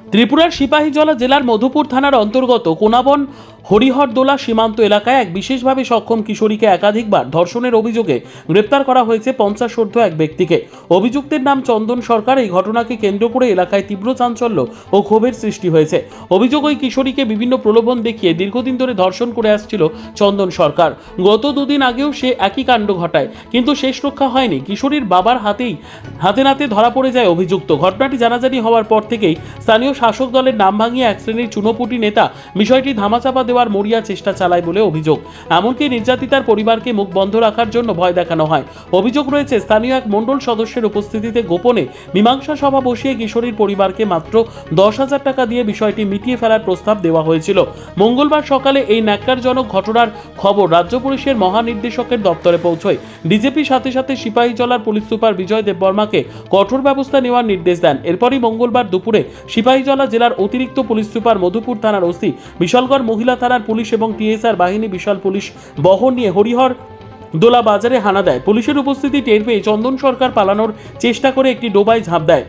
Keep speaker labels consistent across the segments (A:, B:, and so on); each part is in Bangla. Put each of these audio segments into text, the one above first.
A: ত্রিপুরার সিপাহীজলা জেলার মধুপুর থানার অন্তর্গত কোনাবন হরিহরদোলা সীমান্ত এলাকায় এক বিশেষভাবে সক্ষম কিশোরীকে একাধিকবার ধর্ষণের অভিযোগে গ্রেপ্তার করা হয়েছে 50 এক ব্যক্তিকে। অভিযুক্তের নাম চন্দন সরকার। এই ঘটনাকে কেন্দ্র করে এলাকায় তীব্র চাঞ্চল্য ও ক্ষোভের সৃষ্টি হয়েছে। অভিযোগ, ওই কিশোরীকে বিভিন্ন প্রলোভন দেখিয়ে দীর্ঘদিন ধরে ধর্ষণ করে আসছিল চন্দন সরকার। গত দুদিন আগেও সে একই কাণ্ড ঘটায়, কিন্তু শেষ রক্ষা হয়নি। কিশোরীর বাবার হাতে নাতে ধরা পড়ে যায় অভিযুক্ত। ঘটনাটি জানাজানি হওয়ার পর থেকেই স্থানীয় শাসক দলের নাম ভাঙিয়ে এক শ্রেণীর চুনোপুটি নেতা বিষয়টি ধামাচাপা দেওয়ার মরিয়া চেষ্টা চালায় বলে অভিযোগ। এমনকি নির্যাতিতার পরিবারকে মুখ বন্ধ রাখার জন্য ভয় দেখানো হয়। অভিযোগ রয়েছে, স্থানীয় এক মণ্ডল সদস্যের উপস্থিতিতে গোপনে মীমাংসা সভা বসিয়ে কিশোরীর পরিবারকে মাত্র 10,000 টাকা দিয়ে বিষয়টি মিটিয়ে ফেলার প্রস্তাব দেওয়া হয়েছিল। মঙ্গলবার সকালে এই ন্যাক্কারজনক ঘটনার খবর রাজ্য পুলিশের মহানির্দেশকের দপ্তরে পৌঁছয়। ডিজিপি সাথে সাথে সিপাহীজলার পুলিশ সুপার বিজয় দেববর্মাকে কঠোর ব্যবস্থা নেওয়ার নির্দেশ দেন। এরপরই মঙ্গলবার দুপুরে সিপাহীজলা জেলার অতিরিক্ত পুলিশ সুপার মধুপুর থানার ওসি, বিশালগড় মহিলা থানার পুলিশ এবং টিএসআর বাহিনী বিশাল পুলিশ বহর নিয়ে হরিহরদোলা বাজারে হানা দেয়। পুলিশের উপস্থিতি টের পেয়ে চন্দন সরকার পালানোর চেষ্টা করে একটি ডোবায় ঝাঁপ দেয়।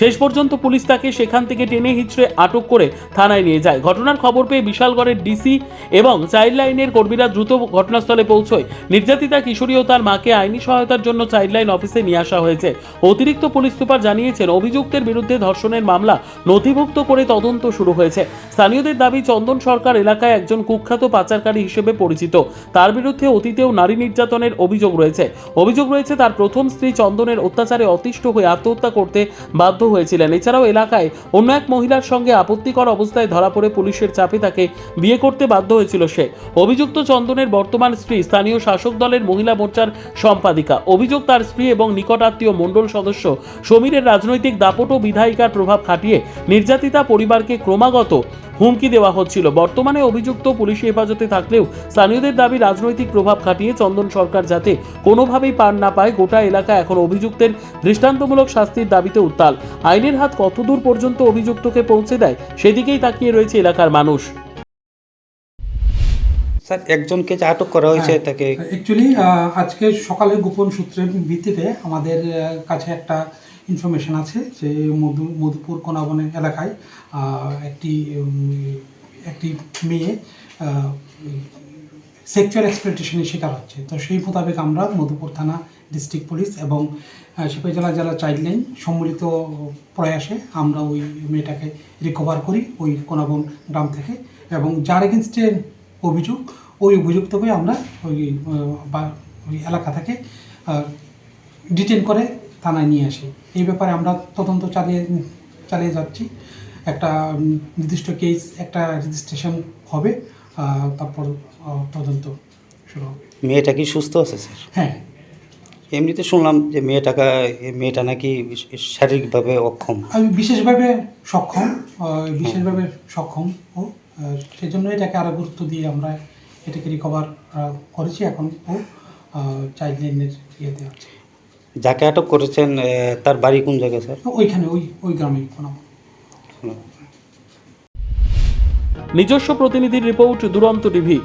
A: শেষ পর্যন্ত পুলিশ তাকে সেখান থেকে টেনে হিঁচড়ে আটক করে থানায় নিয়ে যায়। ঘটনার খবর পেয়ে বিশালগড়ের ডিসি এবং চাইল্ড লাইনের কর্মীরা দ্রুত ঘটনাস্থলে পৌঁছয়। নির্যাতিতা কিশোরী ও তার মাকে আইনি সহায়তার জন্য চাইল্ড লাইন অফিসে নিয়ে আসা হয়েছে। অতিরিক্ত পুলিশ সুপার জানিয়েছেন, অভিযুক্তের বিরুদ্ধে ধর্ষণের মামলা নথিভুক্ত করে তদন্ত শুরু হয়েছে। স্থানীয়দের দাবি, চন্দন সরকার এলাকায় একজন কুখ্যাত পাচারকারী হিসেবে পরিচিত। তার বিরুদ্ধে অতীতেও নারী নির্যাতনের অভিযোগ রয়েছে। তার প্রথম স্ত্রী চন্দনের অত্যাচারে অতিষ্ঠ হয়ে আত্মহত্যা করতে বাধ্য হয়েছিলেন। এছাড়াও এলাকায় অন্য এক মহিলার সঙ্গে আপত্তিকর অবস্থায় ধরা পড়ে পুলিশের চাপে তাকে বিয়ে করতে বাধ্য হয়েছিল সে। অভিযুক্ত চন্দনের বর্তমান স্ত্রী স্থানীয় শাসক দলের মহিলা মোর্চার সম্পাদিকা। অভিযোগ, তার স্ত্রী এবং নিকট আত্মীয় মণ্ডল সদস্য সমীরের রাজনৈতিক দাপট ও বিধায়িকার প্রভাব খাটিয়ে নির্যাতিতা পরিবারকে ক্রমাগত হুমকি দেওয়া হচ্ছিল। বর্তমানে অভিযুক্ত পুলিশি হেফাজতে থাকলেও স্থানীয়দের দাবি, রাজনৈতিক প্রভাব খাটিয়ে চন্দন সরকার যাতে কোনোভাবেই পার না পায়। গোটা এলাকা এখন অভিযুক্তের দৃষ্টান্তমূলক শাস্তির দাবিতে উত্তাল। আইনের হাত কতদূর পর্যন্ত অভিযুক্তকে পৌঁছে দেয়, সেদিকেই তাকিয়ে রয়েছে এলাকার মানুষ।
B: স্যার, একজনকে যে আটক করা হয়েছে তাকে
C: অ্যাকচুয়ালি আজকে সকালে গোপন সূত্রের ভিত্তিতে আমাদের কাছে একটা ইনফরমেশন আছে যে মধুপুর কোনাবন এলাকায় একটি মেয়ে সেক্সুয়াল এক্সপ্লয়টেশনের শিকার হচ্ছে। তো সেই মোতাবেক আমরা মধুপুর থানা, ডিস্ট্রিক্ট পুলিশ এবং সিপাহীজলা জেলা চাইল্ড লাইন সম্মিলিত প্রয়াসে আমরা ওই মেয়েটাকে রিকভার করি ওই কোনাবন গ্রাম থেকে, এবং যার এগেনস্টে অভিযোগ, ওই অভিযুক্তকে আমরা ওই এলাকা থেকে ডিটেন করে থানায় নিয়ে আসি। এই ব্যাপারে আমরা তদন্ত চালিয়ে যাচ্ছি। একটা নির্দিষ্ট কেস, একটা রেজিস্ট্রেশন হবে, তারপর তদন্ত শুরু হবে।
B: মেয়েটা কি সুস্থ আছে স্যার?
C: হ্যাঁ,
B: এমনিতে শুনলাম যে মেয়েটা নাকি শারীরিকভাবে অক্ষম।
C: আমি বিশেষভাবে সক্ষম ও সেই জন্য এটাকে আরও গুরুত্ব দিয়ে আমরা এটাকে রিকভার করেছি। এখন ও চাইল্ড লাইনের ইয়েতে আছে।
B: যাকে আটক করেছেন তার বাড়ি কোন জায়গায় স্যার?
C: ওইখানে ওই গ্রামে কোনো।
A: নিজস্ব প্রতিনিধির রিপোর্ট, দুরন্ত টিভি।